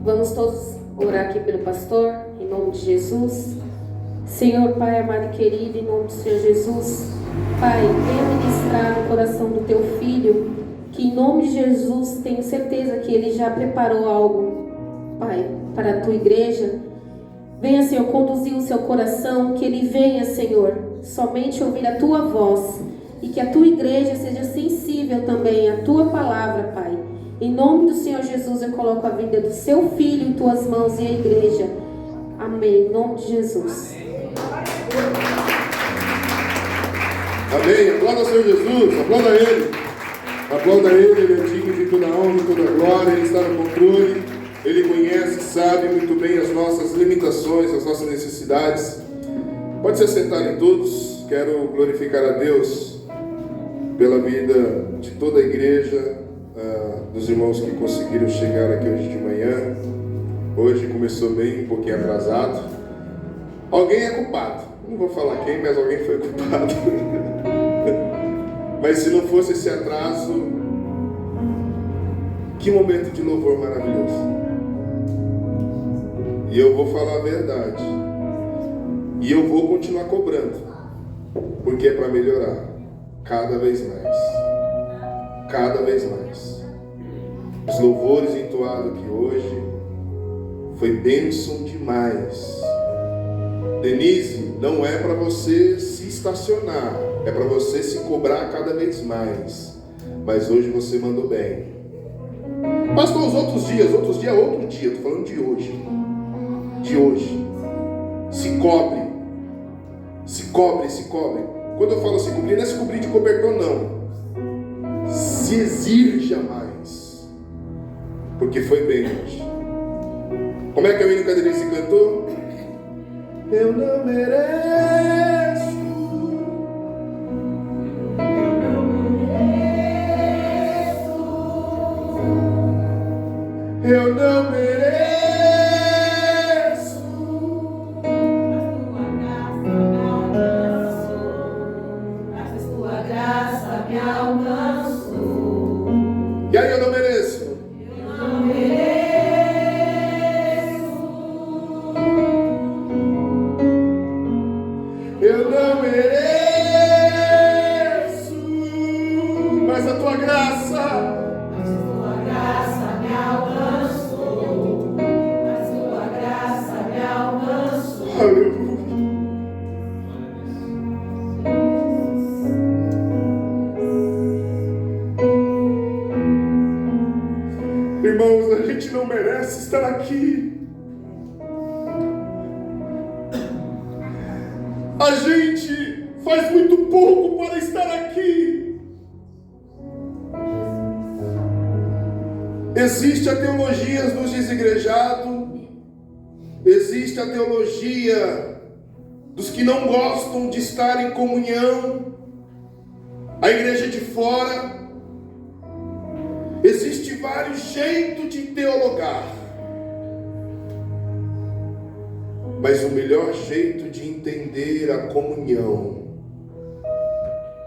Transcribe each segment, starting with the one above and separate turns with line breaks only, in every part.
Vamos todos orar aqui pelo pastor, em nome de Jesus. Senhor, Pai amado e querido, em nome do Senhor Jesus, Pai, venha ministrar no coração do teu filho, que em nome de Jesus, tenho certeza que ele já preparou algo, Pai, para a tua igreja. Venha, Senhor, conduzir o seu coração, que ele venha, Senhor, somente ouvir a tua voz, e que a tua igreja seja sensível também à tua palavra, Pai. Em nome do Senhor Jesus, eu coloco a vida do seu filho em tuas mãos e a igreja. Amém. Em nome de Jesus.
Amém. Aplauda o Senhor Jesus. Aplauda Ele. Aplauda Ele. Ele é digno de toda honra e toda glória. Ele está no controle. Ele conhece, sabe muito bem as nossas limitações, as nossas necessidades. Pode se assentarem todos. Quero glorificar a Deus pela vida de toda a igreja, dos irmãos que conseguiram chegar aqui hoje de manhã. Hoje começou bem, um pouquinho atrasado. Alguém é culpado. Não vou falar quem, mas alguém foi culpado. Mas se não fosse esse atraso, que momento de louvor maravilhoso. E eu vou falar a verdade. E eu vou continuar cobrando. Porque é para melhorar. Cada vez mais. Cada vez mais. Os louvores entoados aqui hoje foi bênção demais. Denise, não é para você se estacionar, é para você se cobrar cada vez mais. Mas hoje você mandou bem. Pastor, os outros dias é outro dia, estou falando de hoje. De hoje. Se cobre. Se cobre, se cobre. Quando eu falo se cobrir, não é se cobrir de cobertor, não. Se exija mais. Porque foi bem hoje. Como é que a menina Caderice cantou? Eu não mereço. Eu não mereço.
Mas tua graça me alcançou.
E aí eu não mereço.
Eu não mereço.
Eu não mereço, mas a tua graça,
Mas tua graça me alcançou. Mas tua graça me alcançou.
aleluia. Irmãos, a gente não merece estar aqui. A gente faz muito pouco para estar aqui. Existe a teologia dos desigrejados, existe a teologia dos que não gostam de estar em comunhão, a igreja de fora. Existe vários jeitos de teologar. Mas o melhor jeito de entender a comunhão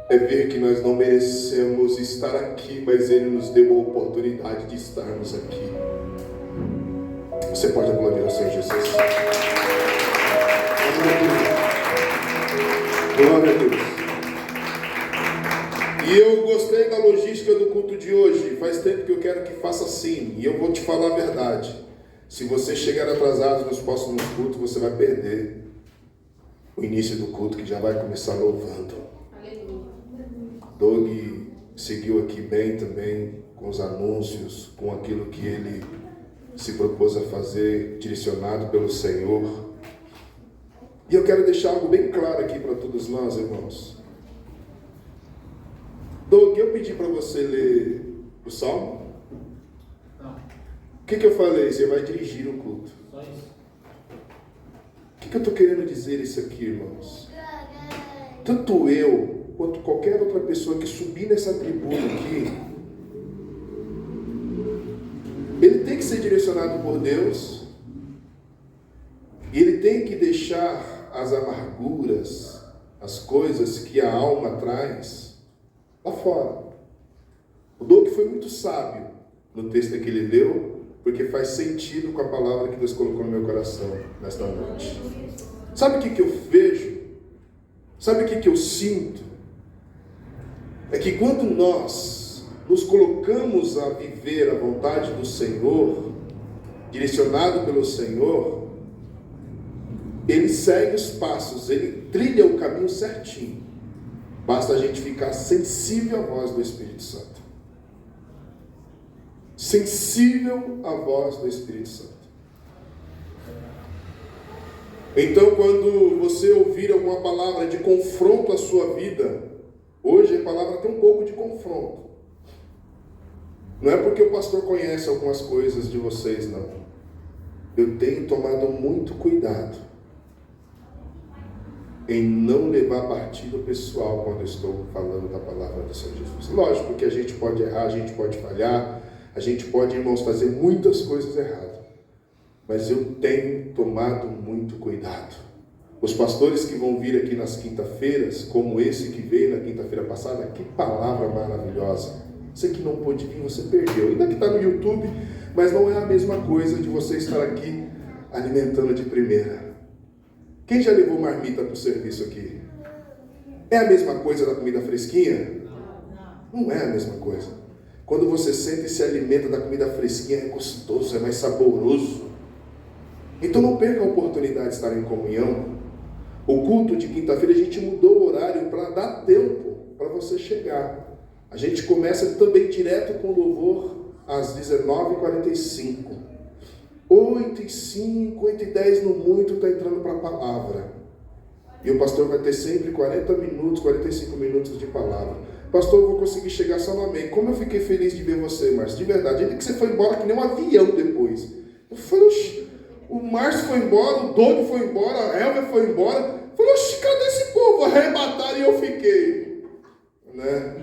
é ver que nós não merecemos estar aqui, mas Ele nos deu a oportunidade de estarmos aqui. Você pode aplaudir ao Senhor Jesus. Glória a Deus. E eu gostei da logística do culto de hoje. Faz tempo que eu quero que faça assim. E eu vou te falar a verdade. Se você chegar atrasado nos próximos cultos, você vai perder o início do culto, que já vai começar louvando.
Aleluia.
Doug seguiu aqui bem também, com os anúncios, com aquilo que ele se propôs a fazer, direcionado pelo Senhor. E eu quero deixar algo bem claro aqui para todos nós, irmãos. Doug, eu pedi para você ler o Salmo? O que eu falei? Você vai dirigir o culto.
Só isso.
O que eu estou querendo dizer isso aqui, irmãos? Tanto eu, quanto qualquer outra pessoa que subir nessa tribuna aqui, ele tem que ser direcionado por Deus. E ele tem que deixar as amarguras, as coisas que a alma traz, lá fora. O Doug foi muito sábio no texto que ele leu, porque faz sentido com a palavra que Deus colocou no meu coração nesta noite. Sabe o que eu vejo? Sabe o que eu sinto? É que quando nós nos colocamos a viver a vontade do Senhor, direcionado pelo Senhor, Ele segue os passos, Ele trilha o caminho certinho. Basta a gente ficar sensível à voz do Espírito Santo. Sensível à voz do Espírito Santo. Então, quando você ouvir alguma palavra de confronto à sua vida, hoje a palavra tem um pouco de confronto. Não é porque o pastor conhece algumas coisas de vocês, não. Eu tenho tomado muito cuidado em não levar partido pessoal quando eu estou falando da palavra do Senhor Jesus. Lógico que a gente pode errar, a gente pode falhar, a gente pode, irmãos, fazer muitas coisas erradas. Mas eu tenho tomado muito cuidado. Os pastores que vão vir aqui nas quinta-feiras, como esse que veio na quinta-feira passada, que palavra maravilhosa. Você que não pôde vir, você perdeu. Ainda que está no YouTube, mas não é a mesma coisa de você estar aqui alimentando de primeira. Quem já levou marmita para o serviço aqui? É a mesma coisa da comida fresquinha? Não é a mesma coisa. Quando você sente e se alimenta da comida fresquinha, é gostoso, é mais saboroso. Então não perca a oportunidade de estar em comunhão. O culto de quinta-feira a gente mudou o horário para dar tempo para você chegar. A gente começa também direto com louvor às 19h45. 8h05, 8h10 no muito está entrando para a palavra. E o pastor vai ter sempre 40 minutos, 45 minutos de palavra. Pastor, eu vou conseguir chegar só no amém. Como eu fiquei feliz de ver você, Márcio. De verdade, ainda que você foi embora que nem um avião depois. Eu falei, oxi, o Márcio foi embora, o Doug foi embora, a Elvia foi embora. Eu falei, oxi, cadê esse povo? Arrebataram e eu fiquei. Né?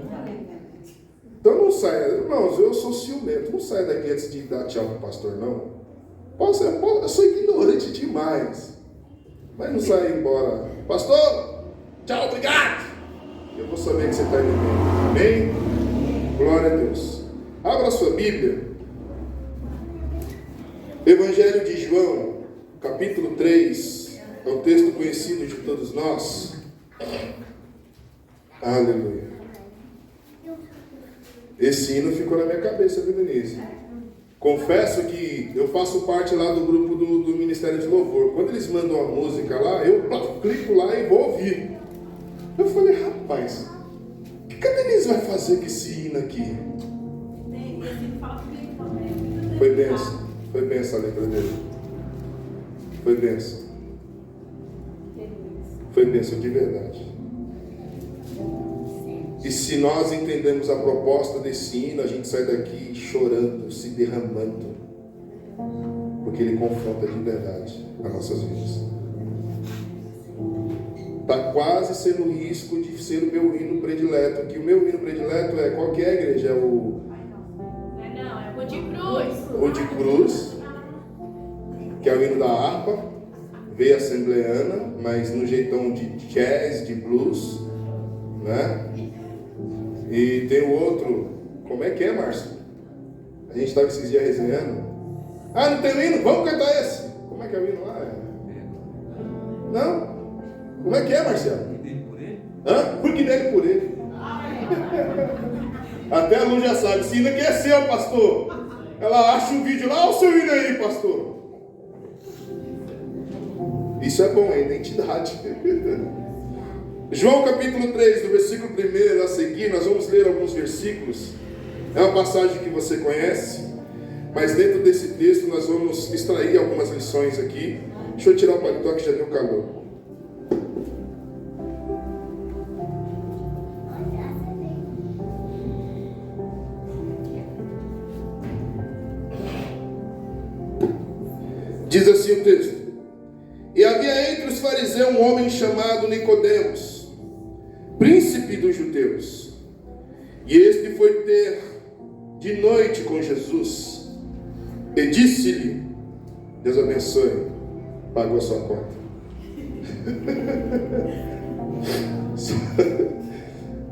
Então não saia, irmãos, eu sou ciumento. Não saia daqui antes de dar tchau pro pastor, não. Eu sou ignorante demais. Mas não saia embora. Pastor, tchau, obrigado. Eu vou saber que você está indo bem. Amém? Glória a Deus. Abra a sua Bíblia. Evangelho de João, capítulo 3. É um texto conhecido de todos nós. Aleluia. Esse hino ficou na minha cabeça, viu, Denise? Confesso que eu faço parte lá do grupo do Ministério de Louvor. Quando eles mandam a música lá, eu clico lá e vou ouvir. Eu falei, rapaz, o que a Denise vai fazer com esse hino aqui? Foi benção. Foi benção a letra dele. Foi benção. Foi benção de verdade. E se nós entendemos a proposta desse hino, a gente sai daqui chorando, se derramando, porque ele confronta de verdade as nossas vidas. Está quase sendo o risco de ser o meu hino predileto, que o meu hino predileto é, qual que é a igreja? É o...
Não, é o de cruz.
O de cruz, que é o hino da harpa, veio assembleana, mas no jeitão de jazz, de blues, né? E tem o outro, como é que é, Márcio? A gente estava esses dias resenhando. Ah, não tem hino? Vamos cantar esse. Como é que é o hino lá? Não? Como é que é, Marcelo? Hã? Porque dele por ele. Até a Lu já sabe. Esse hino aqui é seu, pastor. Ela acha um vídeo lá, olha o seu hino aí, pastor. Isso é bom, é identidade. João capítulo 3, do versículo 1 a seguir, nós vamos ler alguns versículos. É uma passagem que você conhece, mas dentro desse texto nós vamos extrair algumas lições aqui. Deixa eu tirar o paletó que já deu calor. Diz assim o texto: E havia entre os fariseus um homem chamado Nicodemos, príncipe dos judeus. E este foi ter de noite com Jesus e disse-lhe, Deus abençoe, pagou a sua conta.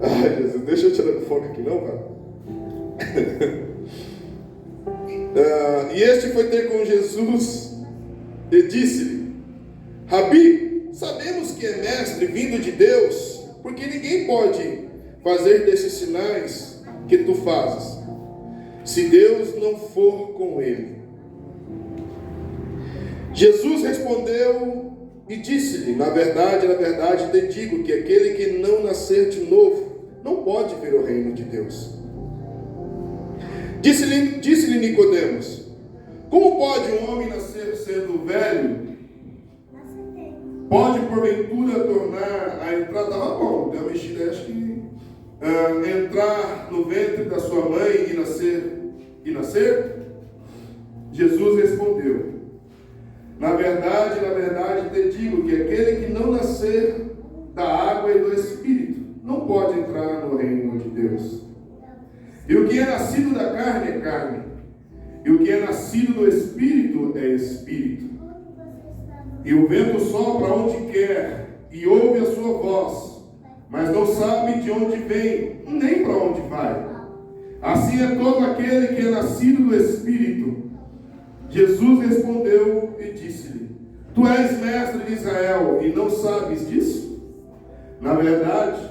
Ai, Jesus, deixa eu tirar o foco aqui não, cara. E este foi ter com Jesus e disse-lhe: Rabi, sabemos que é mestre vindo de Deus, porque ninguém pode fazer desses sinais que tu fazes, se Deus não for com ele. Jesus respondeu e disse-lhe: na verdade, te digo que aquele que não nascer de novo não pode ver o reino de Deus. Disse-lhe Nicodemos: como pode um homem nascer sendo velho? Pode porventura tornar a entrar? Estava bom, deu uma mexida, acho que entrar no ventre da sua mãe e nascer? Jesus respondeu: na verdade, te digo que aquele que não nascer da água e do Espírito não pode entrar no reino de Deus. E o que é nascido da carne é carne, e o que é nascido do Espírito é Espírito. E o vento sopra onde quer, e ouve a sua voz, mas não sabe de onde vem, nem para onde vai. Assim é todo aquele que é nascido do Espírito. Jesus respondeu e disse-lhe: tu és mestre de Israel e não sabes disso? Na verdade,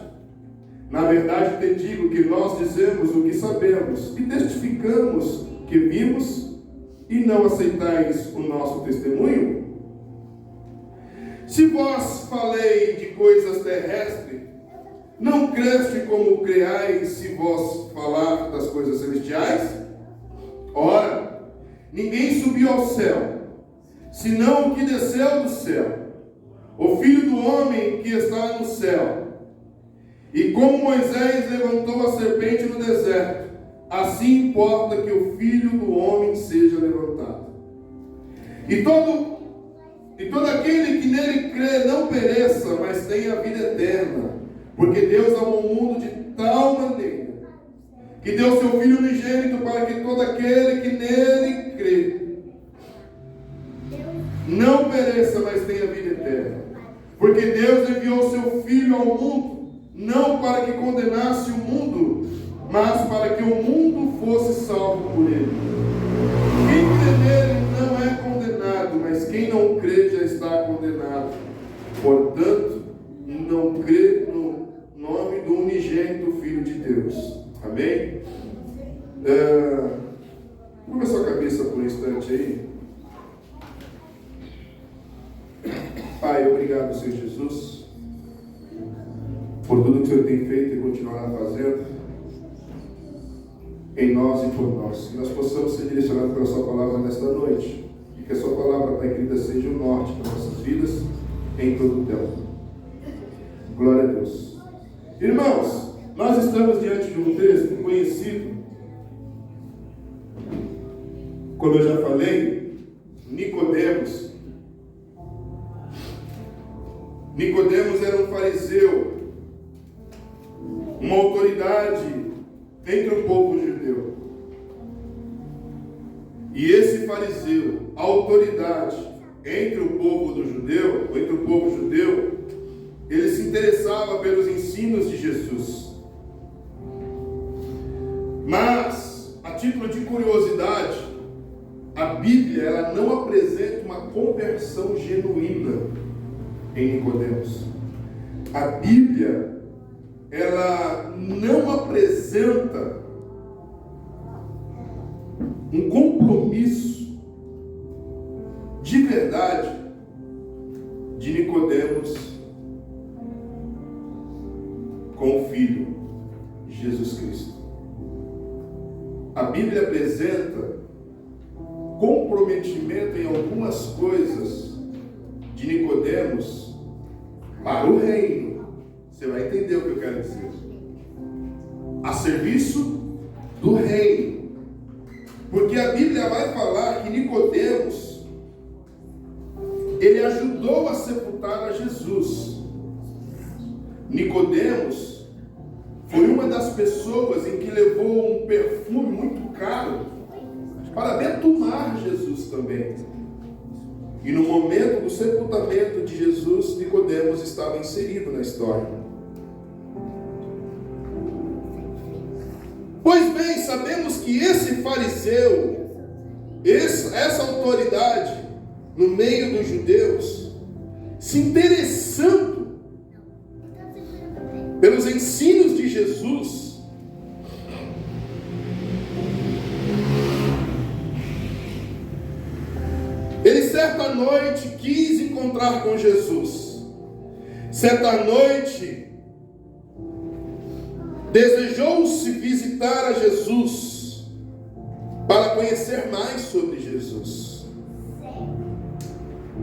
te digo que nós dizemos o que sabemos e testificamos que vimos e não aceitais o nosso testemunho? Se vós falei de coisas terrestres, não creste como creais se vós falar das coisas celestiais? Ora, ninguém subiu ao céu, senão o que desceu do céu, o Filho do homem que está no céu. E como Moisés levantou a serpente no deserto, assim importa que o Filho do homem seja levantado. E todo aquele que nele crê não pereça, mas tenha a vida eterna. Porque Deus amou o mundo de tal maneira que deu seu Filho unigênito para que todo aquele que nele crê não pereça, mas tenha vida eterna. Porque Deus enviou seu Filho ao mundo, não para que condenasse o mundo, mas para que o mundo fosse salvo por ele. Quem crê nele não é condenado, mas quem não crê já está condenado. Portanto, não crê no nome do unigênito Filho de Deus. Amém? Curva sua cabeça por um instante aí. Pai, obrigado, Senhor Jesus, por tudo que o Senhor tem feito e continuará fazendo em nós e por nós. Que nós possamos ser direcionados pela sua palavra nesta noite. E que a sua palavra, Pai querida, seja o norte para nossas vidas em todo o tempo. Glória a Deus. Irmãos, nós estamos diante de um texto conhecido, como eu já falei, Nicodemos. Nicodemos era um fariseu, uma autoridade entre o povo judeu. E esse fariseu, a autoridade entre o povo judeu, ele se interessava pelos ensinos de Jesus. Mas, a título de curiosidade, a Bíblia ela não apresenta uma conversão genuína em Nicodemos. A Bíblia ela não apresenta um compromisso de verdade de Nicodemos com o Filho Jesus Cristo. A Bíblia apresenta comprometimento em algumas coisas de Nicodemos para o reino. Você vai entender o que eu quero dizer. A serviço do reino. Porque a Bíblia vai falar que Nicodemos ele ajudou a sepultar a Jesus. Nicodemos foi uma das pessoas em que levou um perfume muito caro para betumar Jesus também. E no momento do sepultamento de Jesus, Nicodemos estava inserido na história. Pois bem, sabemos que esse fariseu essa autoridade no meio dos judeus, se interessando pelos ensinos de Jesus, ele certa noite quis encontrar com Jesus. Certa noite desejou-se visitar a Jesus para conhecer mais sobre Jesus.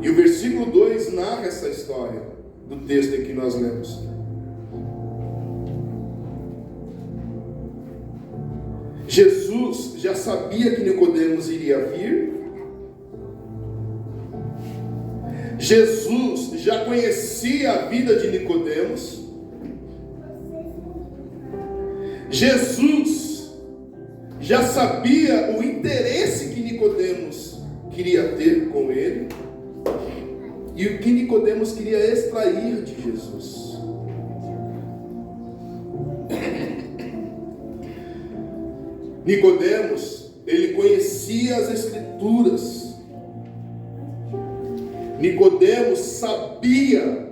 E o versículo 2 narra essa história do texto em que nós lemos. Jesus já sabia que Nicodemos iria vir. Jesus já conhecia a vida de Nicodemos. Jesus já sabia o interesse que Nicodemos queria ter com ele e o que Nicodemos queria extrair de Jesus. Nicodemos, ele conhecia as Escrituras. Nicodemos sabia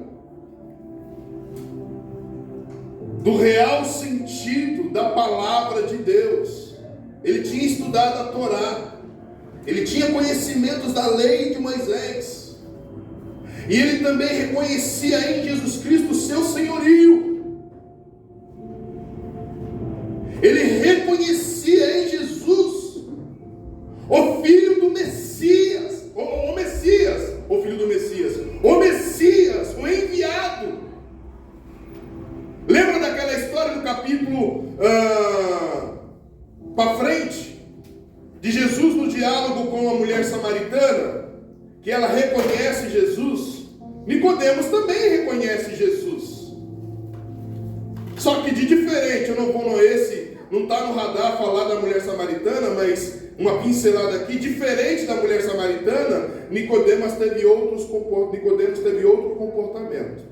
do real sentido da palavra de Deus. Ele tinha estudado a Torá. Ele tinha conhecimentos da lei de Moisés. E ele também reconhecia em Jesus Cristo o seu senhorio. Ele reconhecia em Jesus o Filho do Messias, o Messias, o Filho do Messias, o Messias, o enviado. Lembra daquela história do capítulo para frente, de Jesus no diálogo com a mulher samaritana, que ela reconhece Jesus? Nicodemos também reconhece Jesus, só que de diferente. Eu não vou não está no radar falar da mulher samaritana, mas uma pincelada aqui, diferente da mulher samaritana, Nicodemos teve outro comportamento.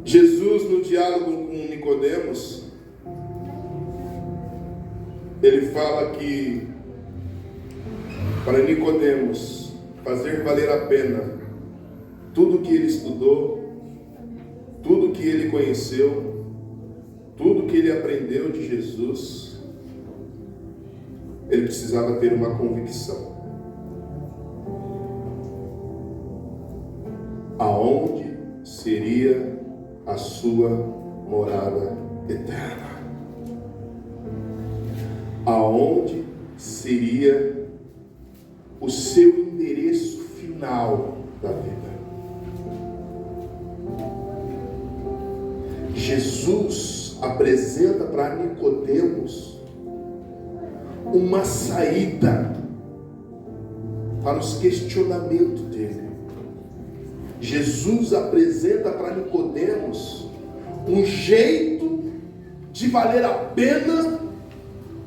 Jesus, no diálogo com Nicodemos, ele fala que para Nicodemos fazer valer a pena tudo que ele estudou, tudo que ele conheceu, tudo que ele aprendeu de Jesus, ele precisava ter uma convicção. Aonde seria a sua morada eterna? Aonde seria o seu endereço final da vida? Jesus apresenta para Nicodemos uma saída para os questionamentos dele. Jesus apresenta para Nicodemos um jeito de valer a pena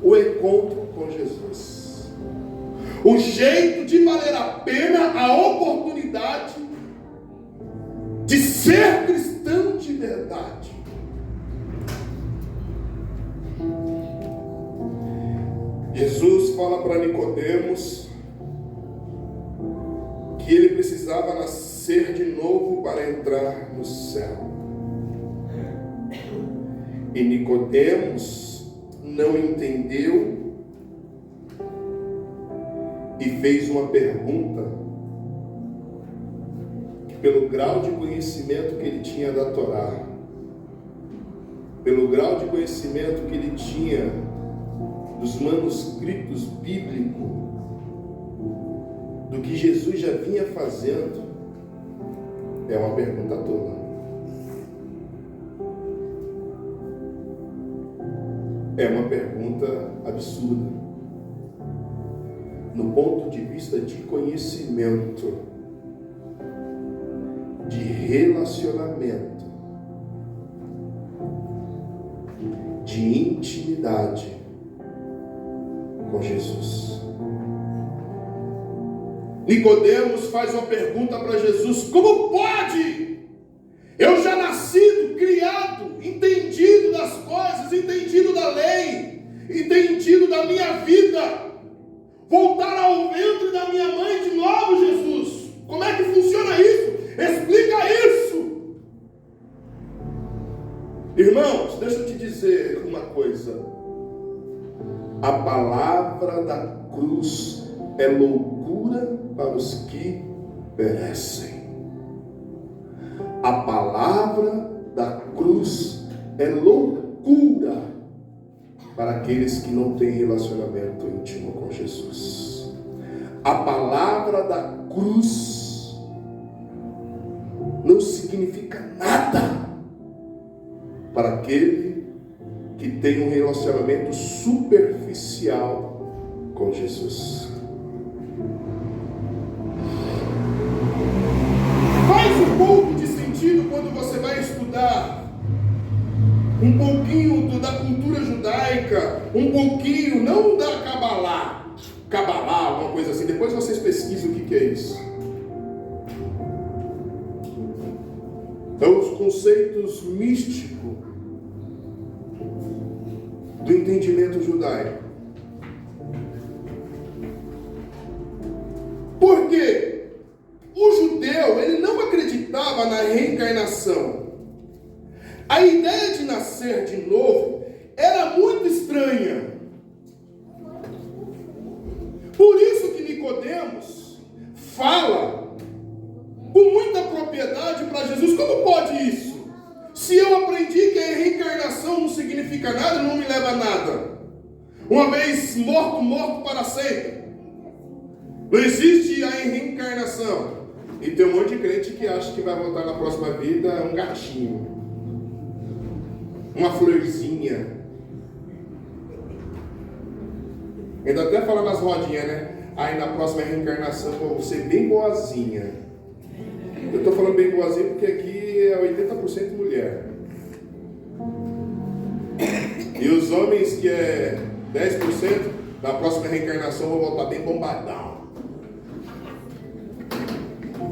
o encontro com Jesus. O jeito de valer a pena a oportunidade de ser cristão de verdade. Jesus fala para Nicodemos que ele precisava nascer de novo para entrar no céu. E Nicodemos não entendeu e fez uma pergunta que, pelo grau de conhecimento que ele tinha da Torá, pelo grau de conhecimento que ele tinha dos manuscritos bíblicos, do que Jesus já vinha fazendo, é uma pergunta tola. É uma pergunta absurda. No ponto de vista de conhecimento, de relacionamento, de intimidade com Jesus. Nicodemos faz uma pergunta para Jesus: como pode? Eu já nasci entendido da lei, entendido da minha vida, voltar ao ventre da minha mãe de novo, Jesus. Como é que funciona isso? Explica isso. Irmãos, deixa eu te dizer uma coisa. A palavra da cruz é loucura para os que perecem. A palavra da cruz é loucura para aqueles que não têm relacionamento íntimo com Jesus. A palavra da cruz não significa nada para aquele que tem um relacionamento superficial com Jesus. Faz um pouco de sentido quando você vai estudar um pouquinho da cultura judaica, um pouquinho, não da Cabalá, alguma coisa assim. Depois vocês pesquisam o que é isso. Então, os conceitos místicos do entendimento judaico. Porque o judeu, ele não acreditava na reencarnação. A ideia de nascer de novo era muito estranha. Por isso que Nicodemos fala com muita propriedade para Jesus: como pode isso? Se eu aprendi que a reencarnação não significa nada, não me leva a nada. Uma vez morto, morto para sempre. Não existe a reencarnação. E tem um monte de crente que acha que vai voltar na próxima vida um gatinho, uma florzinha. Ainda até fala nas rodinhas, né? Aí na próxima reencarnação eu vou ser bem boazinha. Eu estou falando bem boazinha porque aqui é 80% mulher. E os homens, que é 10%, na próxima reencarnação eu vou voltar bem bombadão.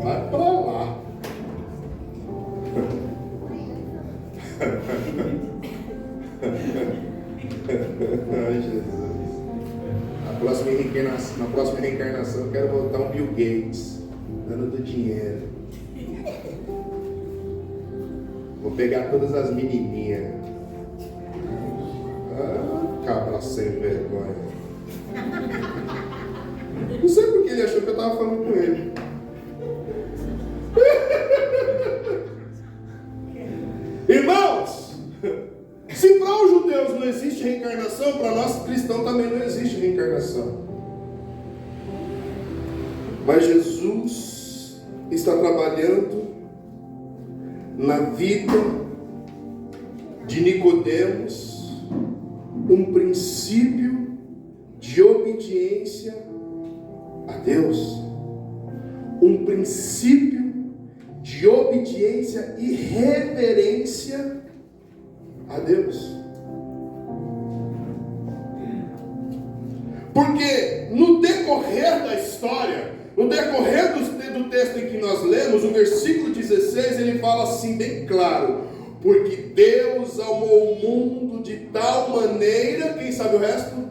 Vai pra lá. Ai, Jesus. Na próxima reencarnação eu quero voltar um Bill Gates, dando do dinheiro. Vou pegar todas as menininhas. Ah, cabra sem vergonha. Não sei porque ele achou que eu estava falando com ele. Irmãos, se para os judeus não existe reencarnação, para nós cristãos também não existe reencarnação. Mas Jesus está trabalhando na vida de Nicodemos um princípio de obediência a Deus, um princípio de obediência e reverência a Deus. Porque no decorrer da história, no decorrer do texto em que nós lemos, o versículo 16, ele fala assim bem claro: porque Deus amou o mundo de tal maneira, quem sabe o resto?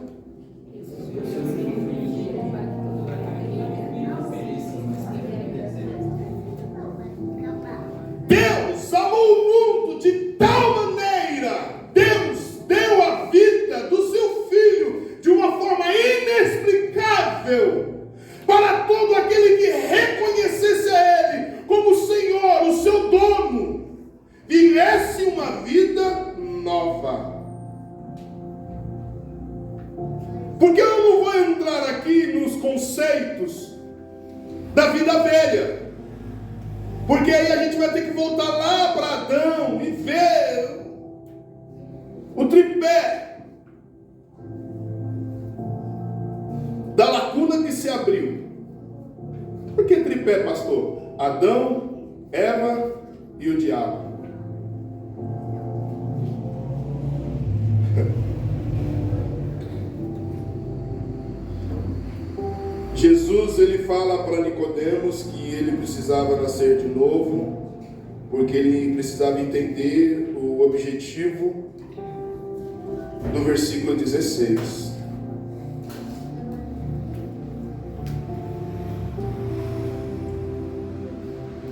Deus amou o mundo de tal maneira, Deus deu a vida do seu Filho de uma forma inexplicável, para todo aquele que reconhecesse a Ele como o Senhor, o seu dono, vivesse uma vida nova. Porque eu não vou entrar aqui nos conceitos da vida velha, porque aí a gente vai ter que voltar lá para Adão e ver o tripé da lacuna que se abriu. Por que tripé, pastor? Adão, Eva e o diabo. Jesus, ele fala para Nicodemos que ele precisava nascer de novo, porque ele precisava entender o objetivo do versículo 16.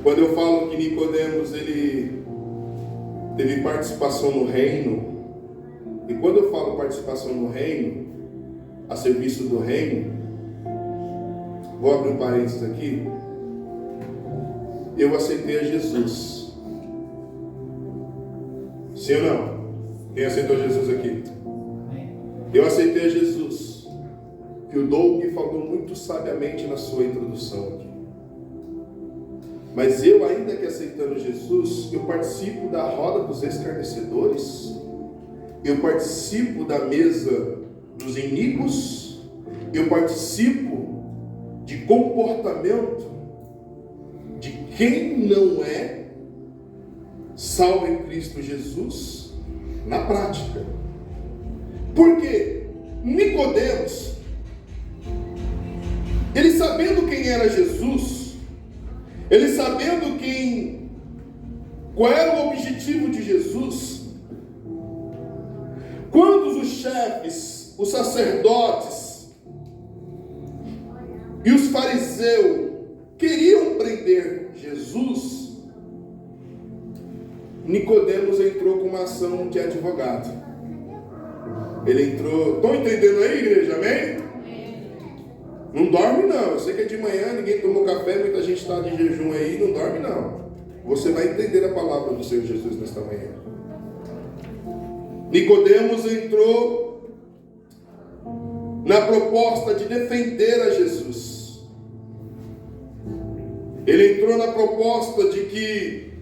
Quando eu falo que Nicodemos ele teve participação no reino, e quando eu falo participação no reino, a serviço do reino, vou abrir um parênteses aqui. Eu aceitei a Jesus. Sim ou não? Quem aceitou Jesus aqui? Eu aceitei a Jesus. Que o Doug falou muito sabiamente na sua introdução aqui. Mas eu, ainda que aceitando Jesus, eu participo da roda dos escarnecedores, eu participo da mesa dos iníquos, eu participo de comportamento de quem não é salvo em Cristo Jesus na prática. Porque Nicodemos, ele sabendo quem era Jesus, ele sabendo qual era o objetivo de Jesus, quando os chefes, os sacerdotes e os fariseus queriam prender Jesus, Nicodemos entrou com uma ação de advogado. Ele entrou, estão entendendo aí, igreja? Amém? Não dorme não, eu sei que é de manhã, ninguém tomou café, muita gente está de jejum aí, não dorme não. Você vai entender a palavra do Senhor Jesus nesta manhã. Nicodemos entrou na proposta de defender a Jesus. Ele entrou na proposta de que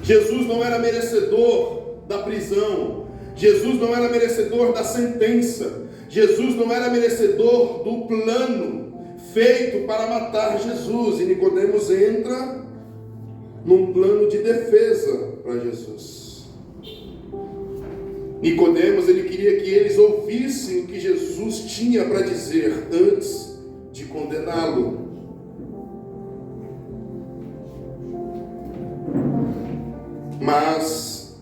Jesus não era merecedor da prisão, Jesus não era merecedor da sentença, Jesus não era merecedor do plano feito para matar Jesus. E Nicodemos entra num plano de defesa para Jesus. Nicodemos, ele queria que eles ouvissem o que Jesus tinha para dizer antes de condená-lo. Mas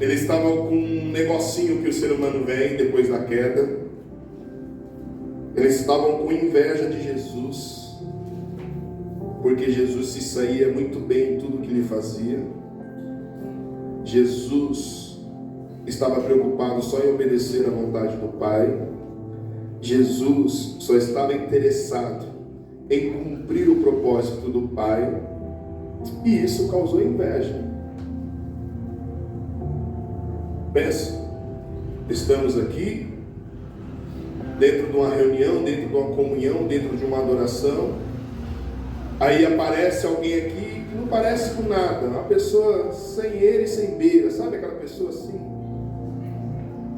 ele estava com um negocinho que o ser humano vem depois da queda. Eles estavam com inveja de Jesus, porque Jesus se saía muito bem em tudo que ele fazia. Jesus estava preocupado só em obedecer à vontade do Pai. Jesus só estava interessado em cumprir o propósito do Pai, e isso causou inveja. Pensa, estamos aqui dentro de uma reunião, dentro de uma comunhão, dentro de uma adoração. Aí aparece alguém aqui que não parece com nada, uma pessoa sem ele e sem beira, sabe aquela pessoa assim?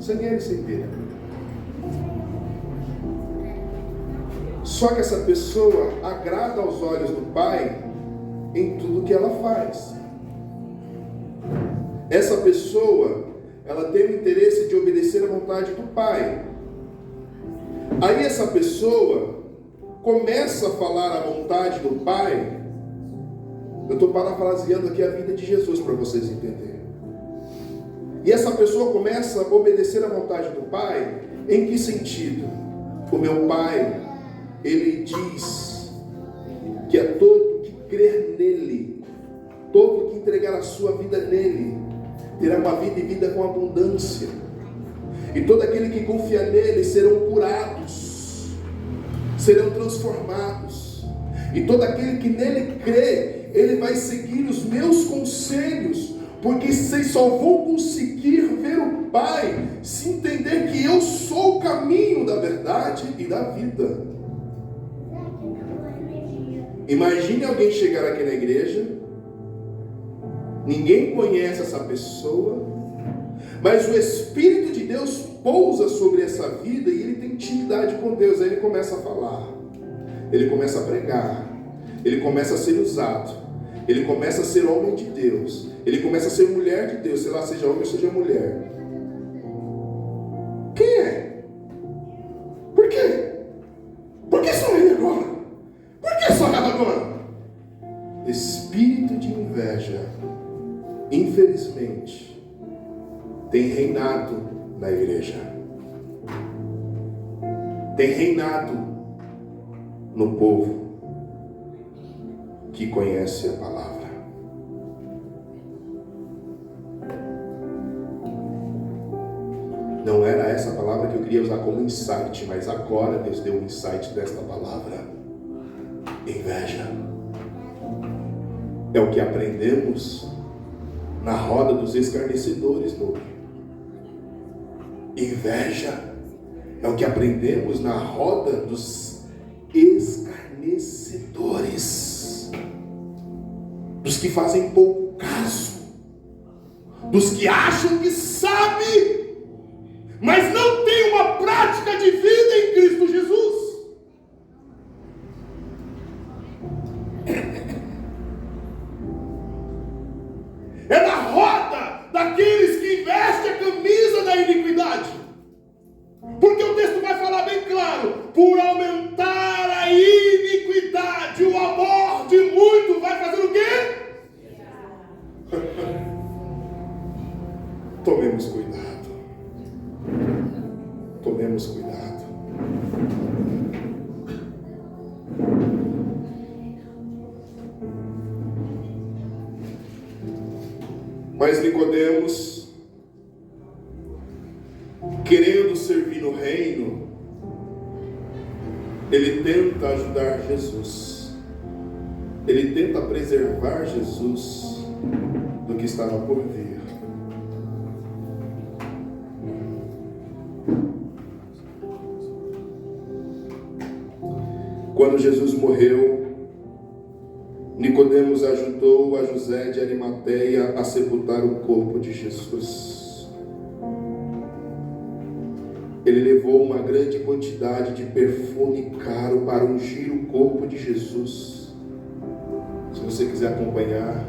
Sem ele e sem beira. Só que essa pessoa agrada aos olhos do Pai em tudo que ela faz. Essa pessoa, ela tem o interesse de obedecer à vontade do Pai. Aí essa pessoa começa a falar a vontade do Pai. Eu estou parafraseando aqui a vida de Jesus para vocês entenderem. E essa pessoa começa a obedecer à vontade do Pai. Em que sentido? O meu Pai, Ele diz que é todo que crer nele, todo que entregar a sua vida nele, terá uma vida e vida com abundância. E todo aquele que confia nele serão curados, serão transformados. E todo aquele que nele crê, ele vai seguir os meus conselhos, porque vocês só vão conseguir ver o Pai se entender que eu sou o caminho da verdade e da vida. Imagine alguém chegar aqui na igreja, ninguém conhece essa pessoa, mas o Espírito de Deus pousa sobre essa vida e ele tem intimidade com Deus. Aí ele começa a falar, ele começa a pregar, ele começa a ser usado, ele começa a ser homem de Deus, ele começa a ser mulher de Deus, sei lá, seja homem ou seja mulher. Quem é? Por quê? Por que só ele agora? Por que só ela agora? Espírito de inveja, infelizmente, tem reinado na igreja. Tem reinado no povo que conhece a palavra. Não era essa palavra que eu queria usar como insight, mas agora Deus deu um insight desta palavra. Inveja. É o que aprendemos na roda dos escarnecedores, Doug. Inveja é o que aprendemos na roda dos escarnecedores, dos que fazem pouco caso, dos que acham que sabe, mas não tem uma prática de vida em Cristo Jesus. É na roda daqueles que vestem a camisa da iniquidade. Porque o texto vai falar bem claro: por aumentar a iniquidade, o amor de muito vai fazer o quê? Tomemos cuidado. Tomemos cuidado. Mas Nicodemos, querendo servir no reino, ele tenta ajudar Jesus. Ele tenta preservar Jesus do que estava por vir. Quando Jesus morreu, Nicodemos ajudou a José de Arimateia a sepultar o corpo de Jesus. Ele levou uma grande quantidade de perfume caro para ungir o corpo de Jesus. Se você quiser acompanhar,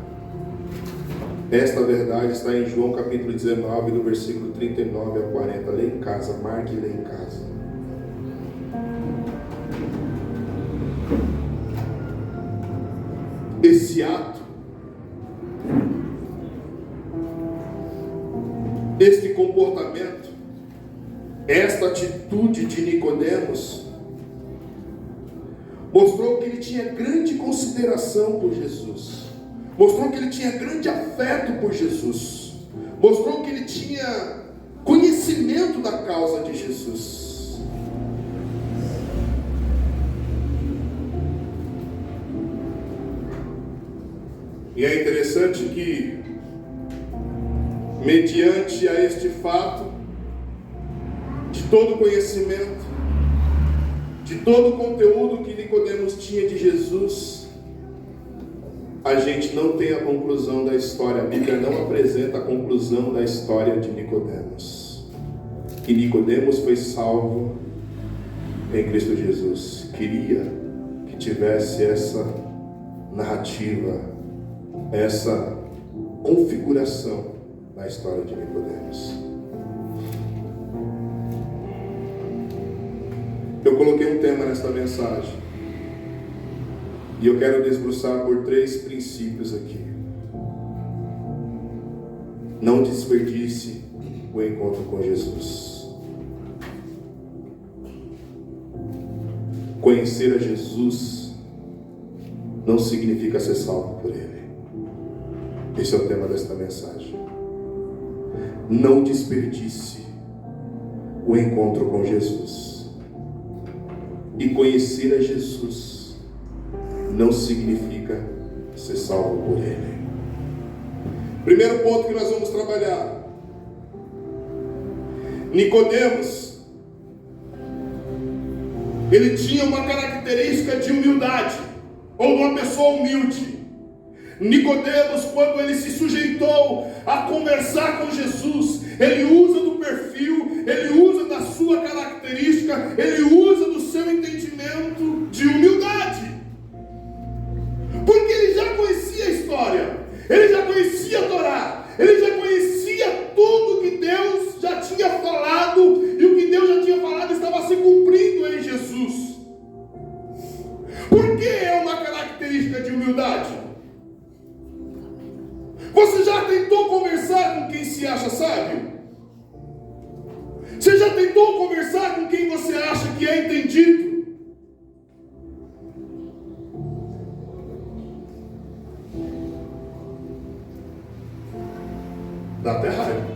esta verdade está em João capítulo 19, do versículo 39 a 40. Lê em casa, marque e lê em casa. Esse ato, este comportamento, esta atitude de Nicodemos mostrou que ele tinha grande consideração por Jesus, mostrou que ele tinha grande afeto por Jesus, mostrou que ele tinha conhecimento da causa de Jesus. E é interessante que, mediante a este fato, de todo o conhecimento, de todo o conteúdo que Nicodemos tinha de Jesus, a gente não tem a conclusão da história. A Bíblia não apresenta a conclusão da história de Nicodemos. Que Nicodemos foi salvo em Cristo Jesus. Queria que tivesse essa narrativa, essa configuração na história de Nicodemos. Eu coloquei um tema nesta mensagem e eu quero desbruçar por 3 princípios aqui. Não desperdice o encontro com Jesus. Conhecer a Jesus não significa ser salvo por Ele. Esse é o tema desta mensagem. Não desperdice o encontro com Jesus. E conhecer a Jesus não significa ser salvo por Ele. Primeiro ponto que nós vamos trabalhar: Nicodemos, ele tinha uma característica de humildade, ou de uma pessoa humilde. Nicodemos, quando ele se sujeitou a conversar com Jesus, ele usa do perfil, ele usa da sua característica, ele usa do seu entendimento de humildade. Porque ele já conhecia a história, ele já conhecia a Torá, ele já conhecia tudo que Deus já tinha falado, e o que Deus já tinha falado estava se cumprindo em Jesus. Por que é uma característica de humildade? Você já tentou conversar com quem se acha sábio? Você já tentou conversar com quem você acha que é entendido? Dá até raiva.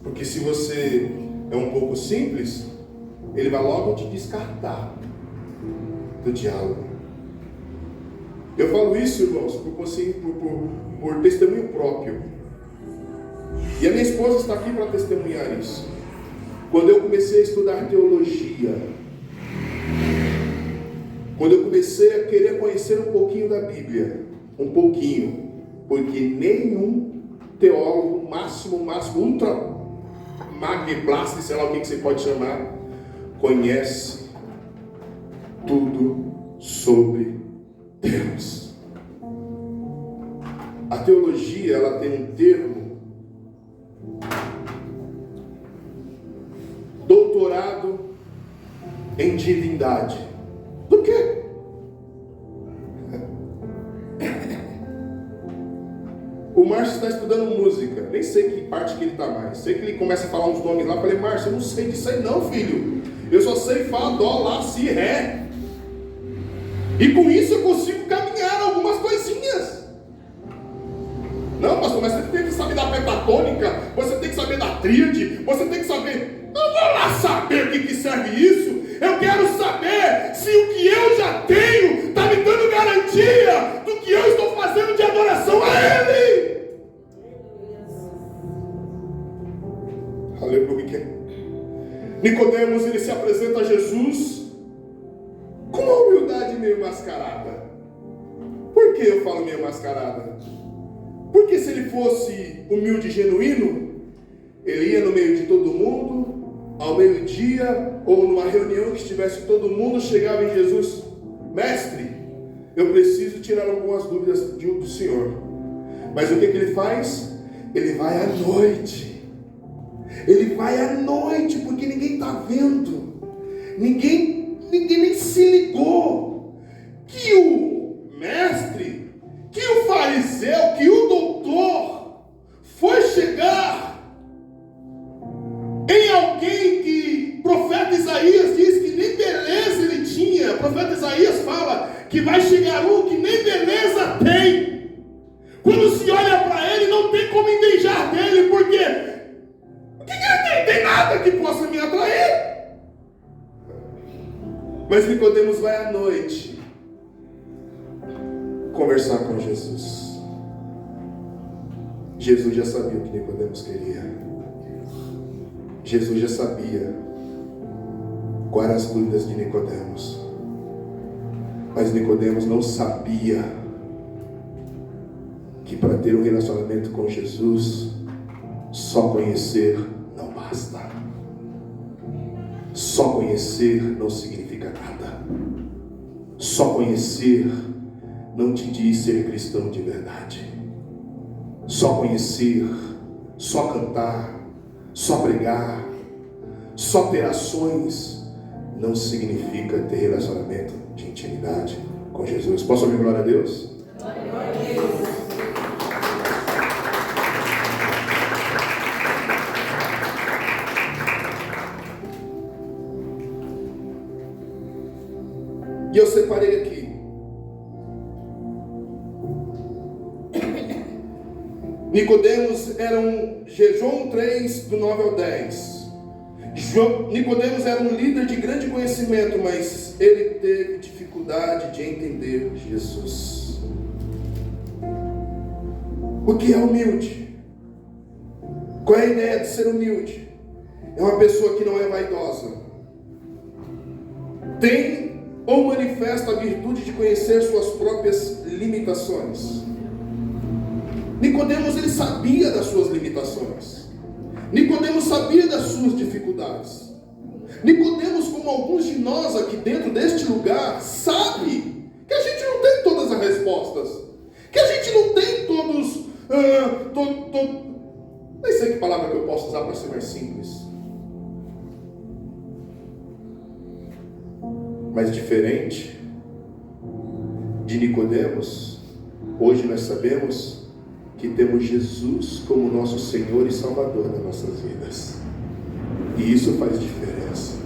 Porque se você é um pouco simples, ele vai logo te descartar do diálogo. Eu falo isso, irmãos, por testemunho próprio. E a minha esposa está aqui para testemunhar isso. Quando eu comecei a estudar teologia, quando eu comecei a querer conhecer um pouquinho da Bíblia, um pouquinho, porque nenhum teólogo, máximo, ultra magneblast, sei lá o que você pode chamar, conhece tudo sobre Deus. A teologia, ela tem um termo, doutorado em divindade. Do quê? O Márcio está estudando música. Nem sei que parte que ele está mais. Sei que ele começa a falar uns nomes lá. Falei, Márcio, eu não sei disso aí não, filho. Eu só sei falar dó, lá, si, ré. E com isso eu consigo caminhar algumas coisinhas. Não, pastor, mas você tem que saber da pentatônica. Você tem que saber da tríade. Você tem que saber... Não vou lá saber o que serve isso. Eu quero saber se o que eu já tenho está me dando garantia do que eu estou fazendo de adoração a Ele. Aleluia. Nicodemos, ele se apresenta a Jesus com uma humildade meio mascarada. Por que eu falo meio mascarada? Porque se ele fosse humilde e genuíno, ele ia no meio de todo mundo, ao meio-dia, ou numa reunião que estivesse todo mundo, chegava em Jesus: mestre, eu preciso tirar algumas dúvidas do Senhor. Mas o que ele faz? Ele vai à noite. Ele vai à noite, porque ninguém está vendo. Ninguém nem se ligou que o mestre, que o fariseu, que o doutor foi chegar em alguém que o profeta Isaías diz que nem beleza ele tinha. O profeta Isaías fala que vai chegar um que nem beleza tem. Quando se olha para ele, não tem como invejar dele, porque o que ele tem? Tem nada que possa me atrair. Mas Nicodemos vai à noite conversar com Jesus. Jesus já sabia o que Nicodemos queria. Jesus já sabia quais eram as dúvidas de Nicodemos. Mas Nicodemos não sabia que para ter um relacionamento com Jesus, só conhecer não basta. Só conhecer não significa nada. Só conhecer não te diz ser cristão de verdade. Só conhecer, só cantar, só pregar, só ter ações, não significa ter relacionamento de intimidade com Jesus. Posso ouvir glória a Deus?
Glória a Deus.
E eu separei aqui Nicodemos era João 3, do 9 ao 10. Nicodemos era um líder de grande conhecimento, mas ele teve dificuldade de entender Jesus. O que é humilde? Qual é a ideia de ser humilde? É uma pessoa que não é vaidosa. Tem ou manifesta a virtude de conhecer suas próprias limitações. Nicodemos, ele sabia das suas limitações. Nicodemos sabia das suas dificuldades. Nicodemos, como alguns de nós aqui dentro deste lugar, sabe que a gente não tem todas as respostas, que a gente não tem todos nem sei que palavra que eu posso usar para ser mais simples. Mas diferente de Nicodemos, hoje nós sabemos que temos Jesus como nosso Senhor e Salvador nas nossas vidas. E isso faz diferença.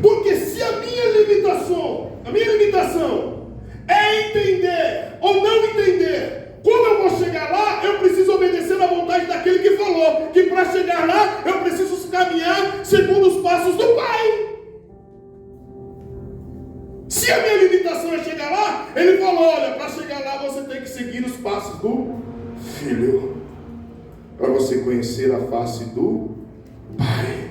Porque se a minha limitação é entender ou não entender como eu vou chegar lá, eu preciso obedecer à vontade daquele que falou que para chegar lá eu preciso caminhar segundo os passos do Pai. Se a minha limitação é chegar lá, ele falou: olha, para chegar lá você tem que seguir os passos do Filho, para você conhecer a face do Pai.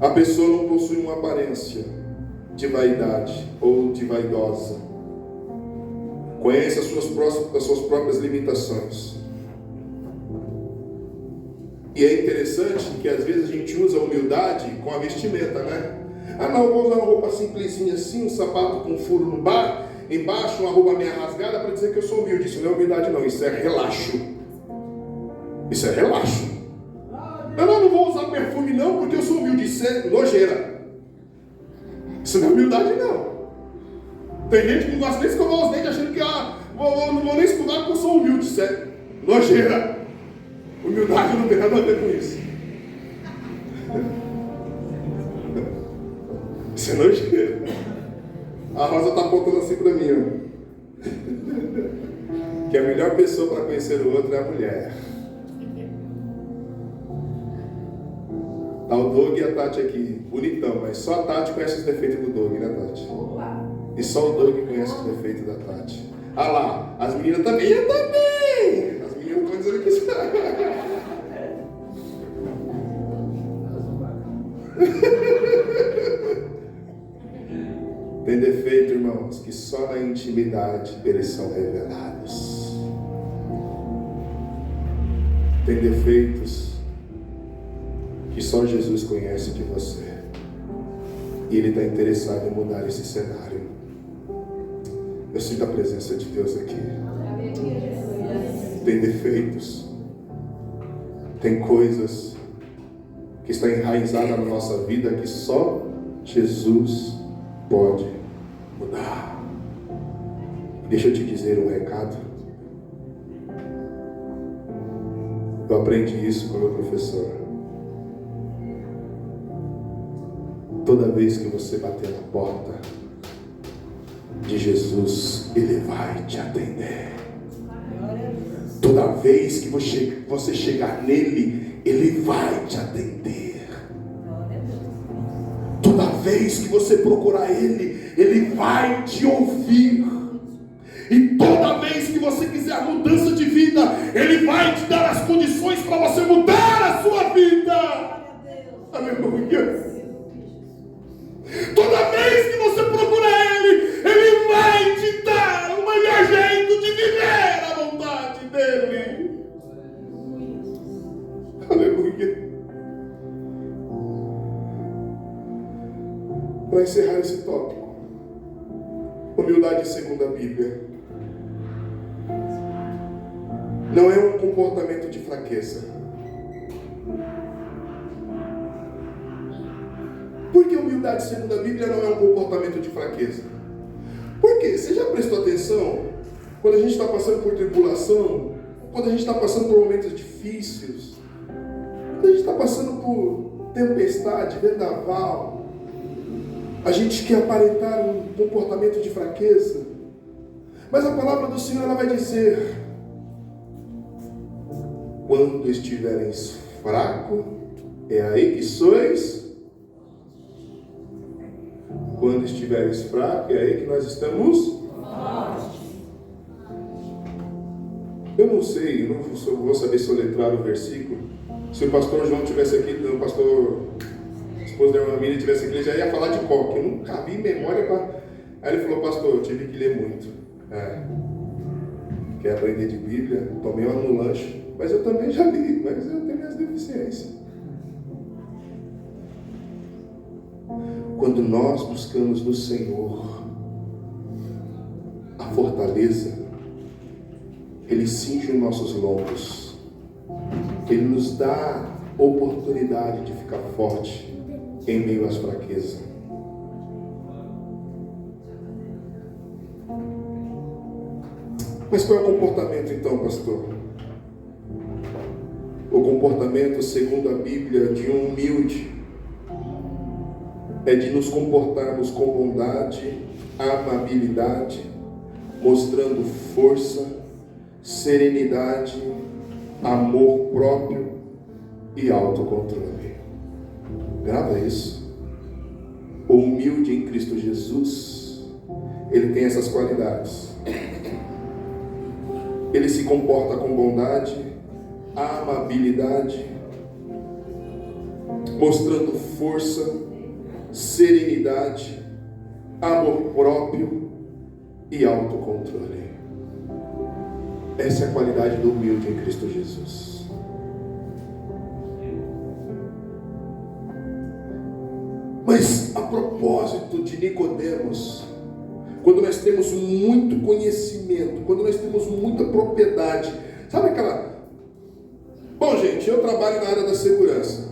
A pessoa não possui uma aparência de vaidade ou de vaidosa. Conhece as suas próprias limitações. E é interessante que às vezes a gente usa a humildade com a vestimenta, né? Ah não, eu vou usar uma roupa simplesinha assim, um sapato com furo no bar, embaixo uma roupa meio rasgada para dizer que eu sou humilde. Isso não é humildade não, isso é relaxo. Isso é relaxo. Eu não vou usar perfume não porque eu sou humilde. Isso é nojeira. Isso não é humildade não. Tem gente que não gosta nem de escovar os dentes achando que não vou nem escovar porque eu sou humilde. Isso é nojeira. Humildade não tem nada a ver com isso. Isso é nojeira. A Rosa está apontando assim para mim, ó. Que a melhor pessoa para conhecer o outro é a mulher. Tá o Doug e a Tati aqui, bonitão, mas só a Tati conhece os defeitos do Doug, né, Tati? E só o Doug conhece os defeitos da Tati. Ah lá, as meninas também, eu também! As meninas estão dizendo que isso. Tem defeito, irmãos, que só na intimidade eles são revelados. Tem defeitos que só Jesus conhece de você. E Ele está interessado em mudar esse cenário. Eu sinto a presença de Deus aqui. Tem defeitos. Tem coisas que estão enraizadas na nossa vida que só Jesus pode mudar. Deixa eu te dizer um recado. Eu aprendi isso com o meu professor. Toda vez que você bater na porta de Jesus, Ele vai te atender. Toda vez que você chegar nele, Ele vai te atender. Toda vez que você procurar Ele, Ele vai te ouvir. E toda vez que você quiser a mudança de vida, Ele vai te dar as condições para você mudar a sua vida. Aleluia. Toda vez que você procurar Ele, Ele vai te dar o melhor jeito de viver a vontade dEle. Aleluia. Para encerrar esse tópico, humildade segundo a Bíblia não é um comportamento de fraqueza. Por que humildade segundo a Bíblia não é um comportamento de fraqueza? Porque você já prestou atenção quando a gente está passando por tribulação, quando a gente está passando por momentos difíceis, quando a gente está passando por tempestade, vendaval, a gente quer aparentar um comportamento de fraqueza, mas a palavra do Senhor ela vai dizer: quando estiveres fraco, é aí que sois. Quando estiveres fraco, é aí que nós estamos. Eu não sei, eu não vou saber soletrar o versículo. Se o pastor João estivesse aqui, o pastor esposo da irmã Miriam estivesse aqui, ele já ia falar de coque. Eu nunca vi memória para. Aí ele falou: pastor, eu tive que ler muito. Quer aprender de Bíblia? Tomei uma no lanche. Mas eu também já li, mas eu tenho minhas deficiências. Quando nós buscamos no Senhor a fortaleza, Ele cinge os nossos lombos, Ele nos dá oportunidade de ficar forte em meio às fraquezas. Mas qual é o comportamento então, pastor? O comportamento, segundo a Bíblia, de um humilde é de nos comportarmos com bondade, amabilidade, mostrando força, serenidade, amor próprio e autocontrole. Grava isso. O humilde em Cristo Jesus, ele tem essas qualidades. Ele se comporta com bondade, amabilidade, mostrando força, serenidade, amor próprio e autocontrole. Essa é a qualidade do humilde em Cristo Jesus. Mas a propósito de Nicodemos, quando nós temos muito conhecimento, quando nós temos muita propriedade, sabe aquela... Bom, gente, eu trabalho na área da segurança.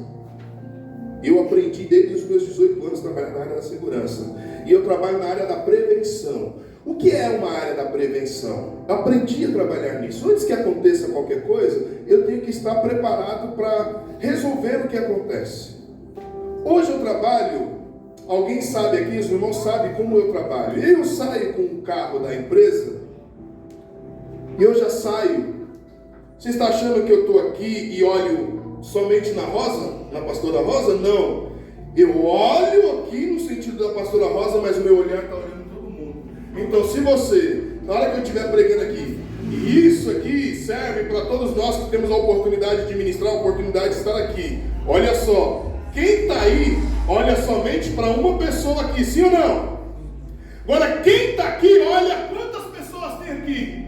Eu aprendi desde os meus 18 anos a trabalhar na área da segurança. E eu trabalho na área da prevenção. O que é uma área da prevenção? Aprendi a trabalhar nisso. Antes que aconteça qualquer coisa, eu tenho que estar preparado para resolver o que acontece. Hoje eu trabalho, alguém sabe aqui, os irmãos sabem como eu trabalho. Eu saio com o carro da empresa e eu já saio. Você está achando que eu estou aqui e olho somente na Rosa? Na pastora Rosa? Não. Eu olho aqui no sentido da pastora Rosa, mas o meu olhar está olhando todo mundo. Então, se você, na hora que eu estiver pregando aqui, e isso aqui serve para todos nós que temos a oportunidade de ministrar, a oportunidade de estar aqui. Olha só, quem está aí, olha somente para uma pessoa aqui, sim ou não? Agora, quem está aqui, olha quantas pessoas tem aqui.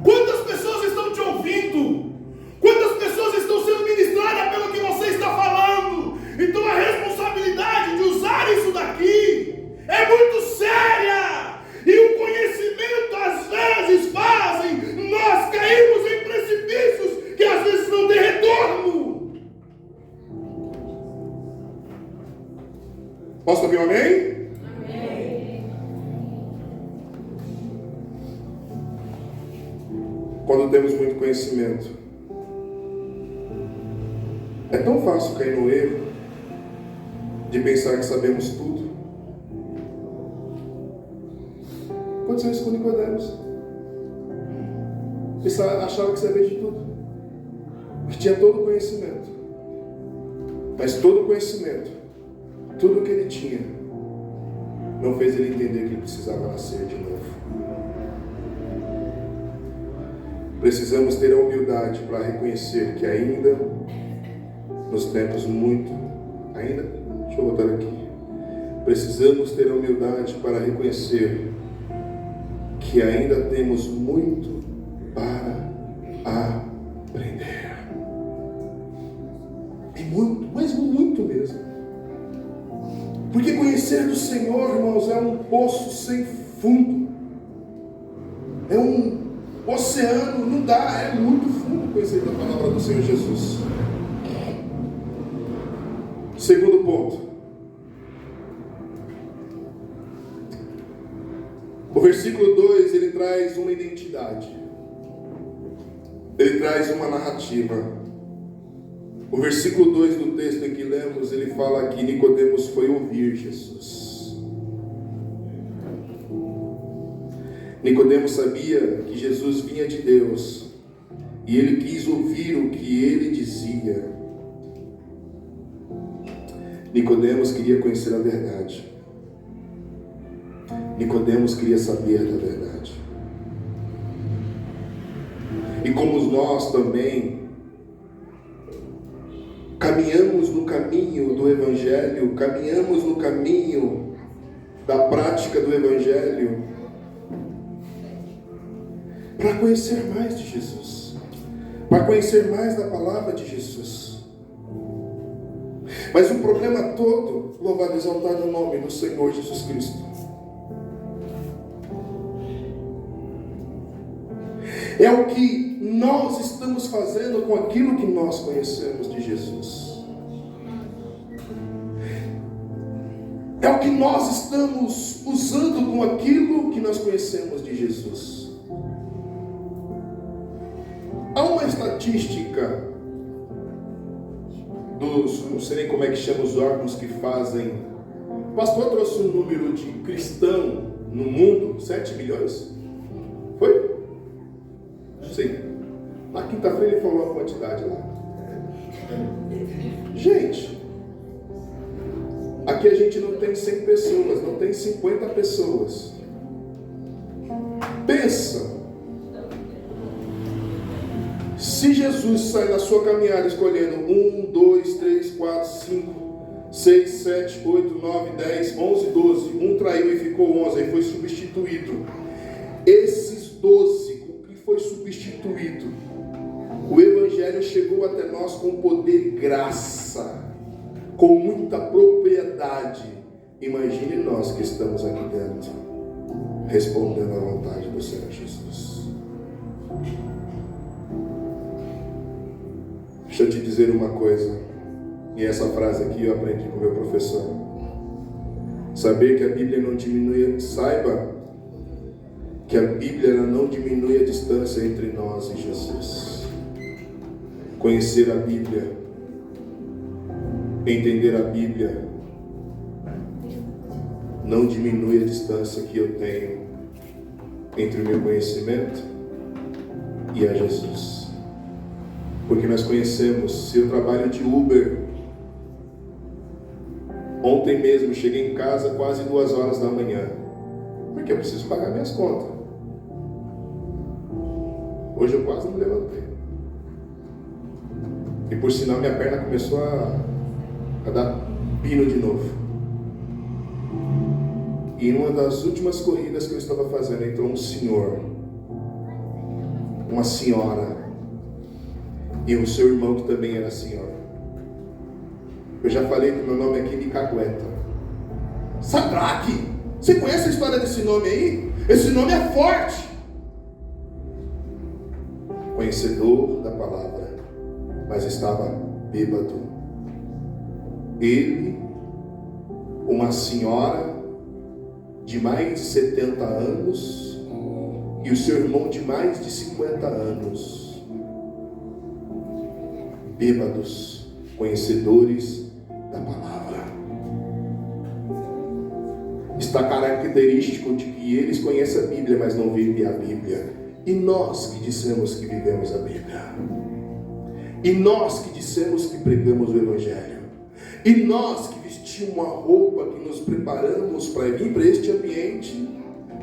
Quantas pessoas estão te ouvindo? Quantas pessoas estão sendo ministradas pelo que você está falando? Então a responsabilidade de usar isso daqui é muito séria. E o conhecimento às vezes fazem nós cairmos em precipícios que às vezes não têm retorno. Posso ouvir um amém? Quando temos muito conhecimento, é tão fácil cair no erro de pensar que sabemos tudo. Aconteceu isso com Nicodemos. Ele achava que sabia de tudo, que tinha todo o conhecimento. Mas todo o conhecimento, tudo o que ele tinha, não fez ele entender que ele precisava nascer de novo. Precisamos ter a humildade para reconhecer que ainda, nos tempos deixa eu voltar aqui. Precisamos ter a humildade para reconhecer que ainda temos muito para aprender. E muito, mas muito mesmo. Porque conhecer do Senhor, irmãos, é um poço sem fundo. É um oceano, não dá, é muito fundo conhecer da palavra do Senhor Jesus. Segundo ponto. O versículo 2, ele traz uma identidade. Ele traz uma narrativa. O versículo 2 do texto em que lemos, ele fala que Nicodemos foi ouvir Jesus. Nicodemos sabia que Jesus vinha de Deus e ele quis ouvir o que ele dizia. Nicodemos queria conhecer a verdade. Nicodemos queria saber da verdade. E como nós também caminhamos no caminho do Evangelho, caminhamos no caminho da prática do Evangelho, para conhecer mais de Jesus, para conhecer mais da palavra de Jesus. Mas o problema todo, louvado e exaltado o nome do Senhor Jesus Cristo, é o que nós estamos fazendo com aquilo que nós conhecemos de Jesus. É o que nós estamos usando com aquilo que nós conhecemos de Jesus. Há uma estatística não sei nem como é que chama os órgãos que fazem. O pastor trouxe um número de cristão no mundo, 7 milhões? Foi? Não sei. Na quinta-feira ele falou a quantidade lá. Gente, aqui a gente não tem 100 pessoas, não tem 50 pessoas. Pensa. Se Jesus sai na sua caminhada escolhendo 1, 2, 3, 4, 5, 6, 7, 8, 9, 10, 11, 12, um traiu e ficou 11, aí foi substituído. Esses 12, com que foi substituído, o Evangelho chegou até nós com poder e graça, com muita propriedade. Imagine nós que estamos aqui dentro, respondendo à vontade do Senhor Jesus. Deixa eu te dizer uma coisa, e essa frase aqui eu aprendi com meu professor. Saber que a Bíblia não diminui, saiba que a Bíblia ela não diminui a distância entre nós e Jesus. Conhecer a Bíblia, entender a Bíblia, não diminui a distância que eu tenho entre o meu conhecimento e a Jesus. Porque nós conhecemos, se eu trabalho de Uber, ontem mesmo cheguei em casa quase 2 horas da manhã, porque eu preciso pagar minhas contas. Hoje eu quase me levantei. E por sinal minha perna começou a dar pino de novo. E em uma das últimas corridas que eu estava fazendo, entrou um senhor, uma senhora, e o seu irmão que também era senhor. Eu já falei que meu nome aqui me cagueta. Sadraque! Você conhece a história desse nome aí? Esse nome é forte. Conhecedor da palavra, mas estava bêbado. Ele, uma senhora de mais de 70 anos e o seu irmão de mais de 50 anos. Bêbados, conhecedores da palavra. Está característico de que eles conhecem a Bíblia, mas não vivem a Bíblia. E nós que dissemos que vivemos a Bíblia. E nós que dissemos que pregamos o Evangelho. E nós que vestimos uma roupa, que nos preparamos para vir para este ambiente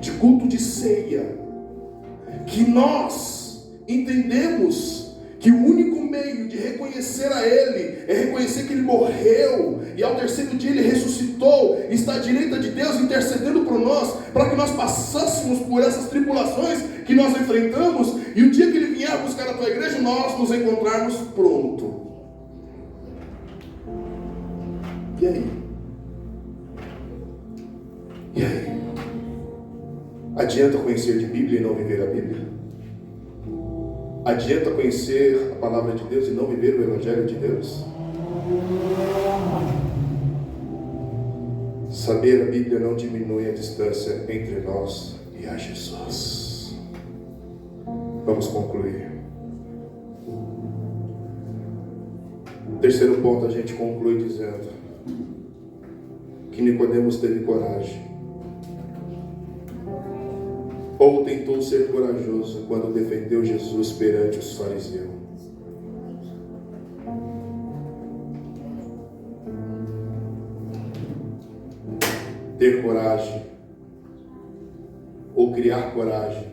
de culto de ceia. Que nós entendemos que o único meio de reconhecer a Ele é reconhecer que Ele morreu e ao terceiro dia Ele ressuscitou, está à direita de Deus intercedendo por nós, para que nós passássemos por essas tribulações que nós enfrentamos, e o dia que Ele vier buscar a tua igreja, nós nos encontrarmos pronto. E aí? E aí? Adianta conhecer de Bíblia e não viver a Bíblia? Adianta conhecer a palavra de Deus e não viver o Evangelho de Deus? Saber a Bíblia não diminui a distância entre nós e a Jesus. Vamos concluir. Terceiro ponto, a gente conclui dizendo que Nicodemos teve coragem. Ou tentou ser corajoso quando defendeu Jesus perante os fariseus. Ter coragem ou criar coragem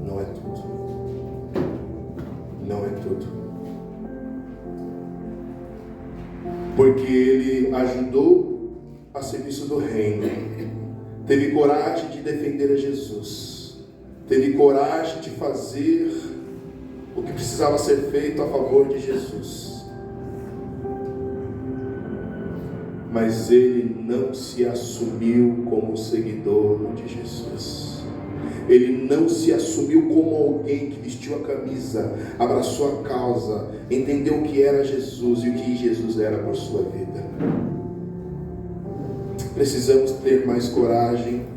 não é tudo. Não é tudo. Porque ele ajudou a serviço do reino. Teve coragem de defender a Jesus. Teve coragem de fazer o que precisava ser feito a favor de Jesus. Mas ele não se assumiu como seguidor de Jesus. Ele não se assumiu como alguém que vestiu a camisa, abraçou a causa, entendeu o que era Jesus e o que Jesus era por sua vida. precisamos ter mais coragem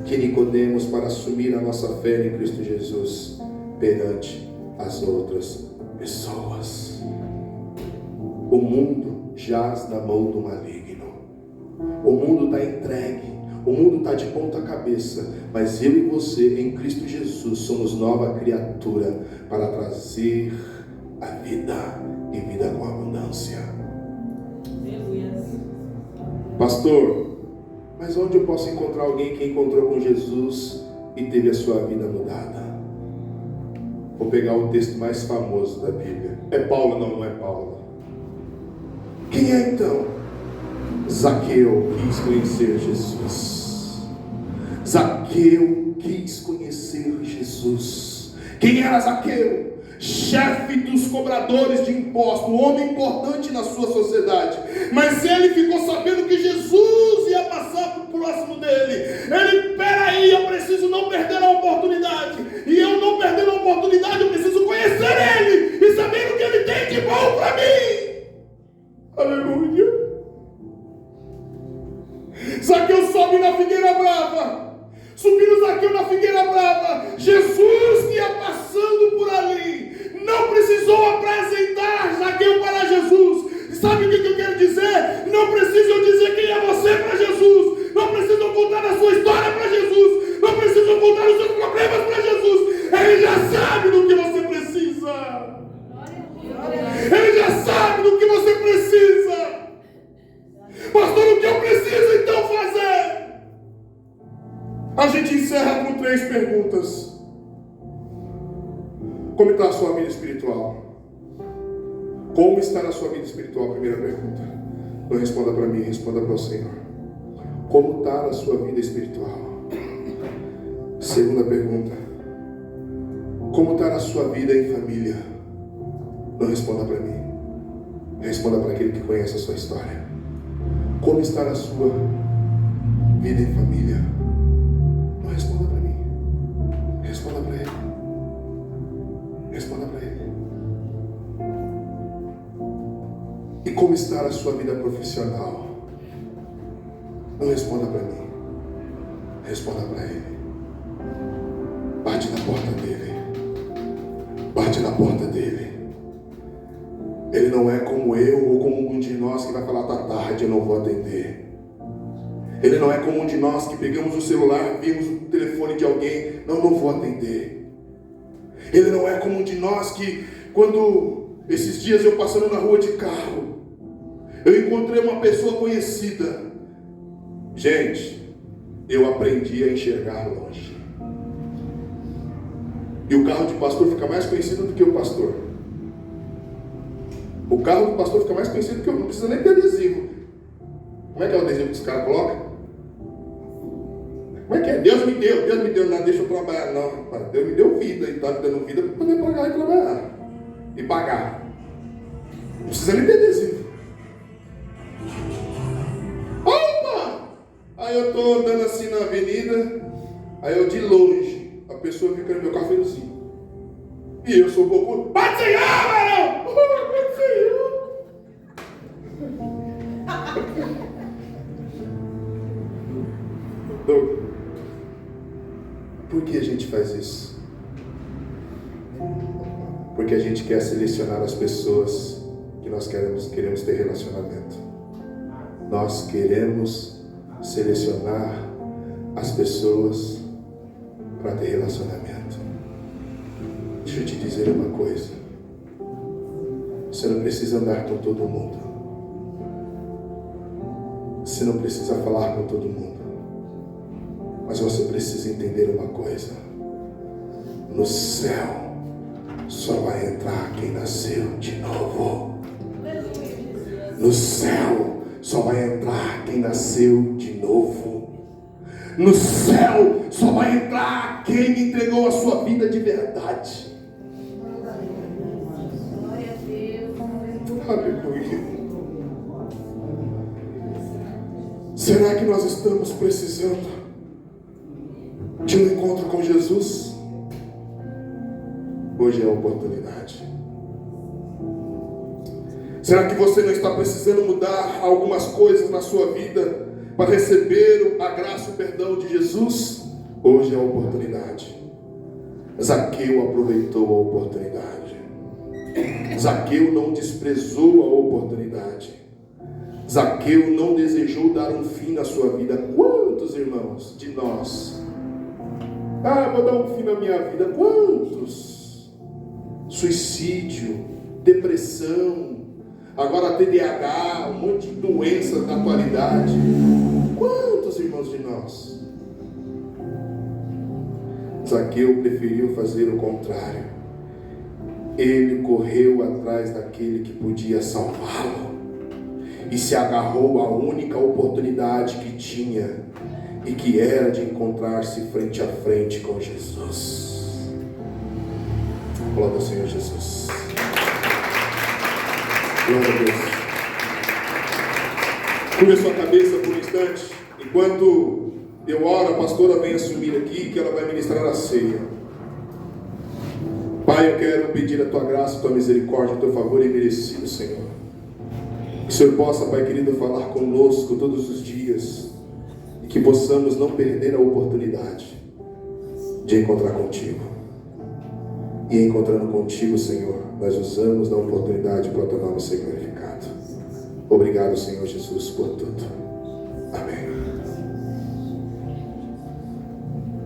que Nicodemos para assumir a nossa fé em Cristo Jesus perante as outras pessoas. O mundo jaz na mão do maligno. O mundo está entregue. O mundo está de ponta cabeça. Mas eu e você em Cristo Jesus somos nova criatura para trazer a vida e vida com abundância. Pastor, mas onde eu posso encontrar alguém que encontrou com Jesus e teve a sua vida mudada? Vou pegar o texto mais famoso da Bíblia. É Paulo? Não é Paulo. Quem é então? Zaqueu quis conhecer Jesus. Zaqueu quis conhecer Jesus. Quem era Zaqueu? Chefe dos cobradores de impostos, um homem importante na sua sociedade. Mas ele ficou sabendo que Jesus ia passar por próximo dele. Ele, peraí, eu preciso não perder a oportunidade. E eu não perdendo a oportunidade, eu preciso conhecer ele e saber o que ele tem de bom para mim. Aleluia. Zaqueu sobe na figueira brava. Subindo Zaqueu na figueira brava, Jesus que ia passando por ali, não precisou apresentar Zaqueu para Jesus. Sabe o que eu quero dizer? Não preciso eu dizer quem é você para Jesus. Não preciso contar a sua história para Jesus. Não preciso contar os seus problemas para Jesus. Ele já sabe do que você precisa. Ele já sabe do que você precisa. Pastor, o que eu preciso então fazer? A gente encerra com 3 perguntas. Como está a sua vida espiritual? Como está na sua vida espiritual? Primeira pergunta. Não responda para mim, responda para o Senhor. Como está na sua vida espiritual? Segunda pergunta. Como está na sua vida em família? Não responda para mim. Responda para aquele que conhece a sua história. Como está na sua vida em família? Não responda para mim. Responda para ele. Responda para ele. E como está a sua vida profissional? Não responda para mim. Responda para ele. Bate na porta dele. Bate na porta dele. Ele não é como eu ou como um de nós que vai falar, tá tarde, eu não vou atender. Ele não é como um de nós que pegamos o celular, vimos o telefone de alguém, não vou atender. Ele não é como um de nós que, quando esses dias eu passando na rua de carro, eu encontrei uma pessoa conhecida. Gente, eu aprendi a enxergar longe. E o carro de pastor fica mais conhecido do que o pastor. O carro do pastor fica mais conhecido do que eu. Não precisa nem ter adesivo. Como é que é o adesivo que os caras colocam? Como é que é? Deus me deu, não deixa eu trabalhar. Não, Deus me deu vida e está me dando vida para poder pagar e trabalhar. E pagar. Não precisa nem ter adesivo. Opa! Aí eu estou andando assim na avenida, aí eu de longe, a pessoa fica no meu cafezinho. E eu sou pouco. Pode ser, varão! Pode ser. Por que a gente faz isso? Porque a gente quer selecionar as pessoas que nós queremos ter relacionamento. Nós queremos selecionar as pessoas para ter relacionamento. Deixa eu te dizer uma coisa. Você não precisa andar com todo mundo. Você não precisa falar com todo mundo. Mas você precisa entender uma coisa. No céu só vai entrar quem nasceu de novo. No céu só vai entrar quem nasceu de novo. No céu só vai entrar quem entregou a sua vida de verdade. Aleluia. Será que nós estamos precisando de um encontro com Jesus? Hoje é a oportunidade. Será que você não está precisando mudar algumas coisas na sua vida para receber a graça e o perdão de Jesus, hoje é a oportunidade. Zaqueu aproveitou a oportunidade. Zaqueu não desprezou a oportunidade. Zaqueu não desejou dar um fim na sua vida. Quantos irmãos de nós? Vou dar um fim na minha vida. Quantos? Suicídio, depressão, agora TDAH, um monte de doenças na atualidade. Quantos irmãos de nós? Zaqueu preferiu fazer o contrário. Ele correu atrás daquele que podia salvá-lo e se agarrou à única oportunidade que tinha, e que era de encontrar-se frente a frente com Jesus. Glória ao Senhor Jesus. Glória a Deus. Curva a sua cabeça por um instante, enquanto eu oro, a pastora vem assumir aqui, que ela vai ministrar a ceia. Pai, eu quero pedir a tua graça, a tua misericórdia, o teu favor imerecido, Senhor. Que o Senhor possa, Pai querido, falar conosco todos os dias, e que possamos não perder a oportunidade de encontrar contigo. E encontrando contigo, Senhor, nós usamos da oportunidade para o teu nome ser glorificado. Obrigado, Senhor Jesus, por tudo. Amém.